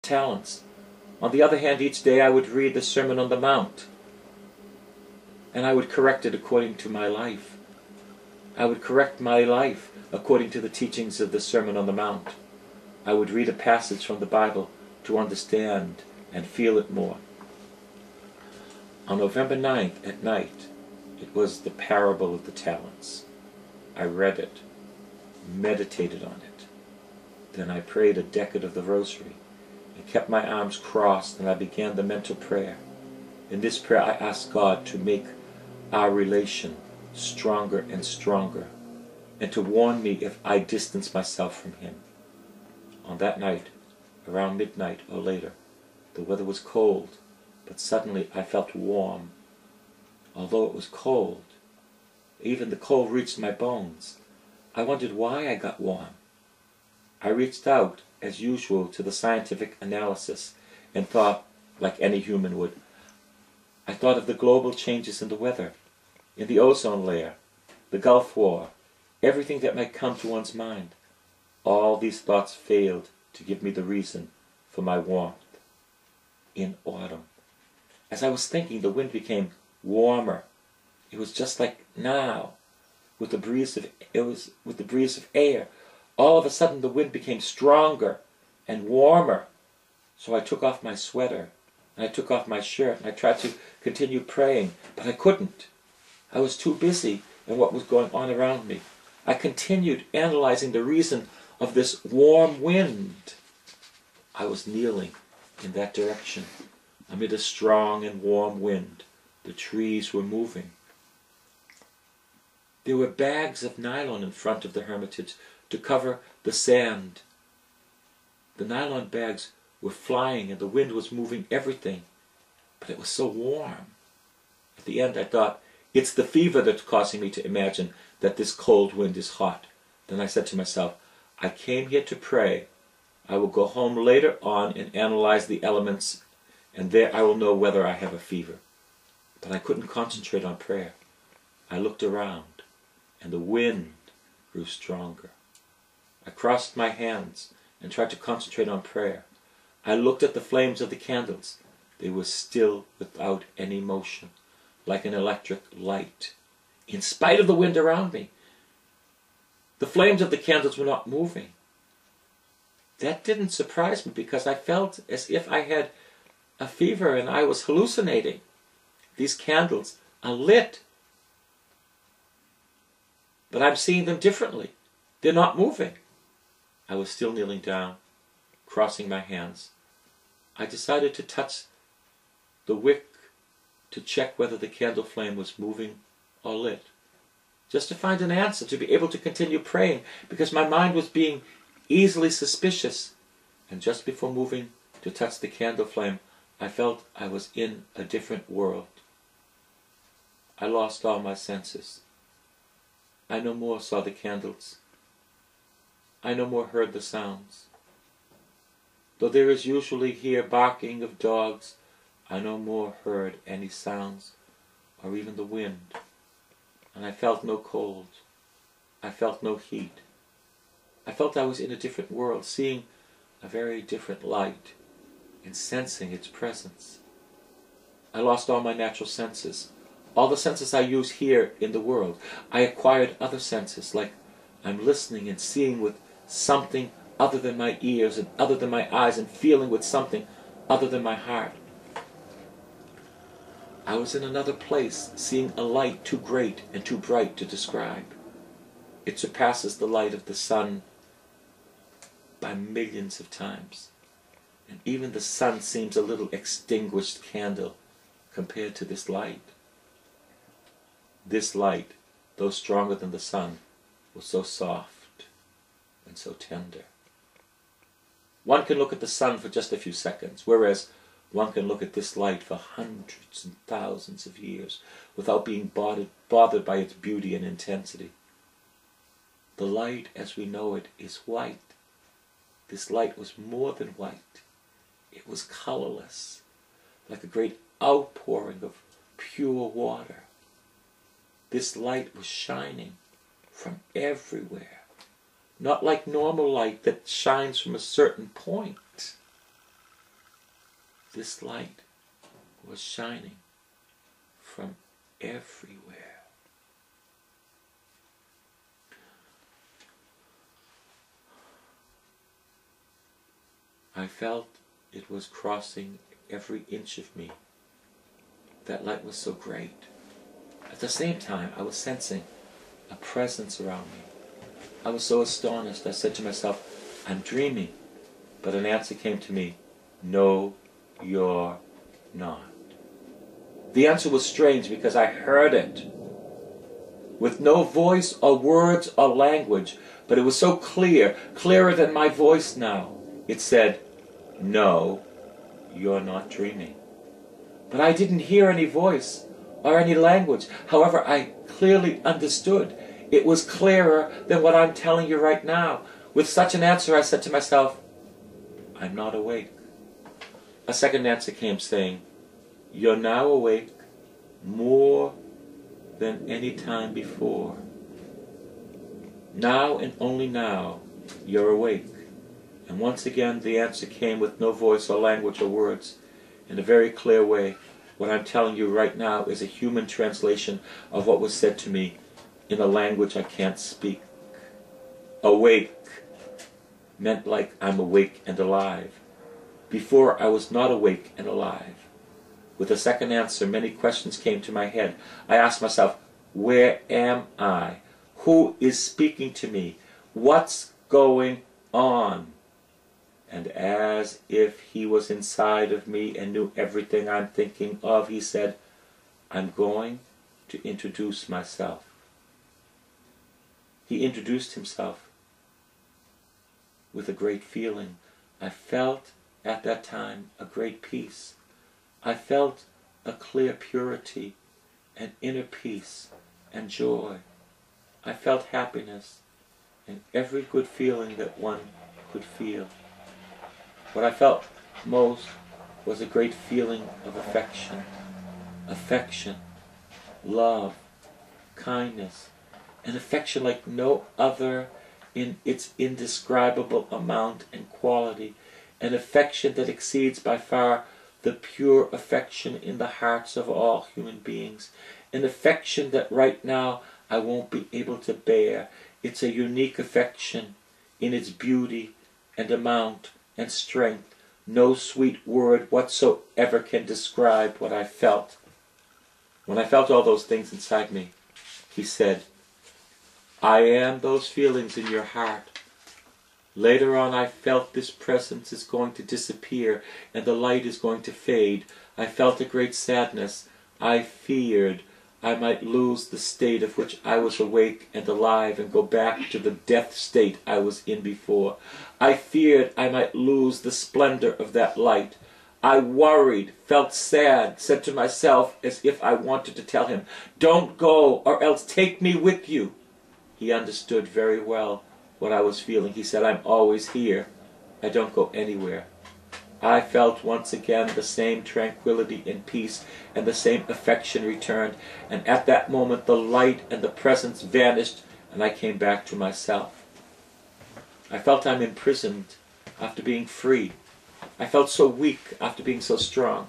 talents. On the other hand, each day I would read the Sermon on the Mount, and I would correct it according to my life. I would correct my life according to the teachings of the Sermon on the Mount. I would read a passage from the Bible to understand and feel it more. On November 9th at night, it was the parable of the talents. I read it, meditated on it. Then I prayed a decade of the rosary and kept my arms crossed, and I began the mental prayer. In this prayer I asked God to make our relation stronger and stronger, and to warn me if I distance myself from Him. On that night, around midnight or later, the weather was cold, but suddenly I felt warm. Although it was cold, even the cold reached my bones. I wondered why I got warm. I reached out, as usual, to the scientific analysis and thought, like any human would, I thought of the global changes in the weather, in the ozone layer, the Gulf War, everything that might come to one's mind. All these thoughts failed to give me the reason for my warmth. In autumn, as I was thinking, the wind became warmer. It was just like now, with the breeze of air. All of a sudden, the wind became stronger and warmer. So I took off my sweater, and I took off my shirt, and I tried to continue praying, but I couldn't. I was too busy in what was going on around me. I continued analyzing the reason of this warm wind. I was kneeling in that direction, amid a strong and warm wind. The trees were moving. There were bags of nylon in front of the hermitage to cover the sand. The nylon bags were flying and the wind was moving everything, but it was so warm. At the end I thought, it's the fever that's causing me to imagine that this cold wind is hot. Then I said to myself, I came here to pray. I will go home later on and analyze the elements, and there I will know whether I have a fever. But I couldn't concentrate on prayer. I looked around, and the wind grew stronger. I crossed my hands and tried to concentrate on prayer. I looked at the flames of the candles. They were still without any motion, like an electric light. In spite of the wind around me, the flames of the candles were not moving. That didn't surprise me because I felt as if I had a fever and I was hallucinating. These candles are lit, but I'm seeing them differently. They're not moving. I was still kneeling down, crossing my hands. I decided to touch the wick to check whether the candle flame was moving or lit, just to find an answer, to be able to continue praying, because my mind was being easily suspicious. And just before moving to touch the candle flame, I felt I was in a different world. I lost all my senses. I no more saw the candles. I no more heard the sounds. Though there is usually here barking of dogs, I no more heard any sounds, or even the wind. And I felt no cold. I felt no heat. I felt I was in a different world, seeing a very different light, and sensing its presence. I lost all my natural senses, all the senses I use here in the world. I acquired other senses, like I'm listening and seeing with something other than my ears and other than my eyes, and feeling with something other than my heart. I was in another place, seeing a light too great and too bright to describe. It surpasses the light of the sun by millions of times. And even the sun seems a little extinguished candle compared to this light. This light, though stronger than the sun, was so soft and so tender. One can look at the sun for just a few seconds, whereas one can look at this light for hundreds and thousands of years without being bothered by its beauty and intensity. The light as we know it is white. This light was more than white. It was colorless, like a great outpouring of pure water. This light was shining from everywhere, not like normal light that shines from a certain point. this light was shining from everywhere. I felt it was crossing every inch of me. That light was so great. At the same time, I was sensing a presence around me. I was so astonished, I said to myself, I'm dreaming. But an answer came to me, no, you're not. The answer was strange because I heard it with no voice or words or language, but it was so clear, clearer than my voice now. It said, no, you're not dreaming. But I didn't hear any voice or any language. However, I clearly understood. It was clearer than what I'm telling you right now. With such an answer, I said to myself, I'm not awake. A second answer came saying, you're now awake more than any time before. Now and only now, you're awake. And once again, the answer came with no voice or language or words, in a very clear way. What I'm telling you right now is a human translation of what was said to me in a language I can't speak. Awake meant like I'm awake and alive. Before, I was not awake and alive. With the second answer, many questions came to my head. I asked myself, where am I? Who is speaking to me? What's going on? And as if he was inside of me and knew everything I'm thinking of, he said, I'm going to introduce myself. He introduced himself with a great feeling. I felt at that time a great peace. I felt a clear purity and inner peace and joy. I felt happiness and every good feeling that one could feel. What I felt most was a great feeling of affection, love, kindness, an affection like no other in its indescribable amount and quality, an affection that exceeds by far the pure affection in the hearts of all human beings, an affection that right now I won't be able to bear. It's a unique affection in its beauty and amount and strength. No sweet word whatsoever can describe what I felt. When I felt all those things inside me, he said, I am those feelings in your heart. Later on I felt this presence is going to disappear and the light is going to fade. I felt a great sadness. I feared I might lose the state of which I was awake and alive and go back to the death state I was in before. I feared I might lose the splendor of that light. I worried, felt sad, said to myself as if I wanted to tell him, don't go or else take me with you. He understood very well what I was feeling. He said, I'm always here. I don't go anywhere. I felt once again the same tranquility and peace, and the same affection returned, and at that moment the light and the presence vanished, and I came back to myself. I felt I'm imprisoned after being free. I felt so weak after being so strong.